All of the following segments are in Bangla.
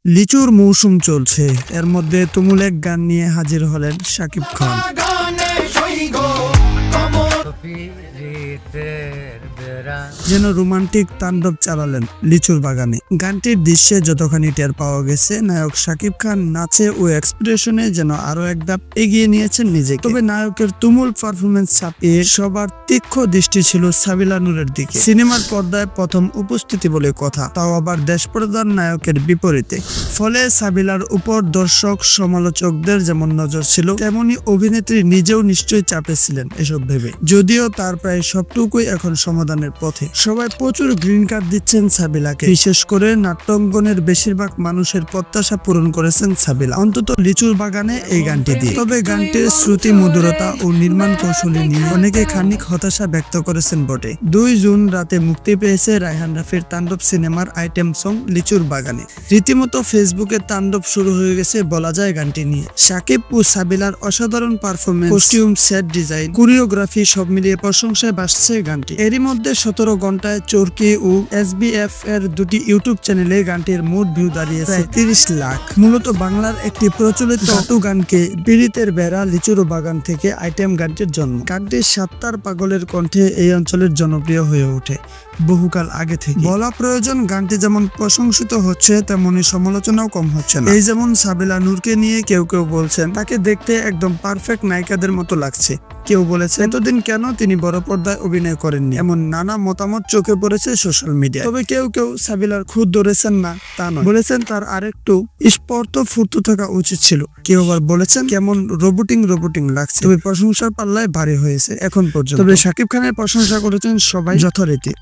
লিচুর মৌসুম চলছে, এর মধ্যে তুমুল এক গান নিয়ে হাজির হলেন শাকিব খান। যেন রোমান্টিক তাণ্ডব চালালেন লিচুর বাগানে। গানটির দৃশ্যে যতখানি টের পাওয়া গেছে, নায়ক শাকিব খান নাচে ও এক্সপ্রেশনে যেন আরো এক ধাপ এগিয়ে নিয়েছেন নিজেকে। তবে নায়কের তুমুল পারফরমেন্স ছাপিয়ে সবার তীক্ষ্ণ দৃষ্টি ছিল সাবিলা নূরের দিকে। সিনেমার পর্দায় প্রথম উপস্থিতি বলে কথা, তাও আবার দেশপ্রধান নায়কের বিপরীতে। ফলে সাবিলার উপর দর্শক সমালোচকদের যেমন নজর ছিল, তেমনি অভিনেত্রী নিজেও নিশ্চয়ই চাপে ছিলেন এসব ভেবে। যদিও তার প্রায় সবটুকুই এখন সমাধানের পথে। সবাই প্রচুর গ্রিন কার্ড দিচ্ছেন সাবিলাকে, বিশেষ করে নাট্যাঙ্গনের বেশিরভাগ মানুষের প্রত্যাশা পূরণ করেছেন সাবিলা, অন্তত লিচুর বাগানে এই গানটি দিয়ে। তবে গানটির শ্রুতি মধুরতা ও নির্মাণ কৌশলী নিয়ে অনেকে খানিক হতাশা ব্যক্ত করেছেন বটে। 2 জুন রাতে মুক্তি পেয়েছে রায়হান রাফির তাণ্ডব সিনেমার আইটেম সং লিচুর বাগানে। রীতিমতো ফেসবুকে তাণ্ডব শুরু হয়ে গেছে বলা যায় গানটি নিয়ে। শাকিব ও সাবিলার অসাধারণ performance, costume, set design, choreography সব মিলিয়ে প্রশংসায় ভাসছে গানটি। এরই মধ্যে 17 ঘন্টায় চরকি ও SBF এর দুটি ইউটিউব চ্যানেলে গানটির মোট ভিউ দাঁড়িয়েছে 30 লাখ। মূলত বাংলার একটি প্রচলিত গাটু গানকে পীড়িতের বেড়া লিচুর বাগান থেকে আইটেম গানটির জন্ম। গানটির সাত্তার পাগলের কণ্ঠে এই অঞ্চলের জনপ্রিয় হয়ে ওঠে বহুকাল আগে থেকে। বলা প্রয়োজন, গানটি যেমন প্রশংসিত হচ্ছে তেমনি সমালোচনাও কম হচ্ছে না। এই যেমন সাবিলা নূরকে নিয়ে কেউ কেউ বলছেন তাকে দেখতে একদম পারফেক্ট নায়িকাদের মতো লাগছে। কেউ বলেছে এতদিন কেন তিনি বড় পর্দায় অভিনয় করেননি। এমন নানা মতামত চোখে পড়েছে সোশ্যাল মিডিয়ায়। তবে কেউ কেউ সাবিলার খুদ ধরেছেন না তা নয়, বলেছেন তার আরেকটু স্পর্শ ফুর্ত থাকা উচিত ছিল। কেউ আবার বলেছেন কেমন রোবটিং লাগছে। তবে প্রশংসার পাল্লায় ভারী হয়েছে এখন পর্যন্ত। তবে শাকিব খানের প্রশংসা করেছেন সবাই যথারীতি।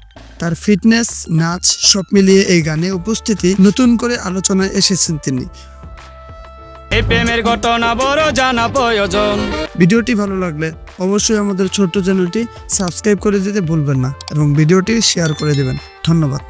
তার ফিটনেস, নাচ সব মিলিয়ে এই গানে উপস্থিতি নতুন করে আলোচনায় এসেছেন তিনি। এই প্রেমের ঘটনা বড় জানা প্রয়োজন। ভিডিওটি ভালো লাগলে অবশ্যই আমাদের ছোট্ট চ্যানেলটি সাবস্ক্রাইব করে দিতে ভুলবেন না এবং ভিডিওটি শেয়ার করে দিবেন। ধন্যবাদ।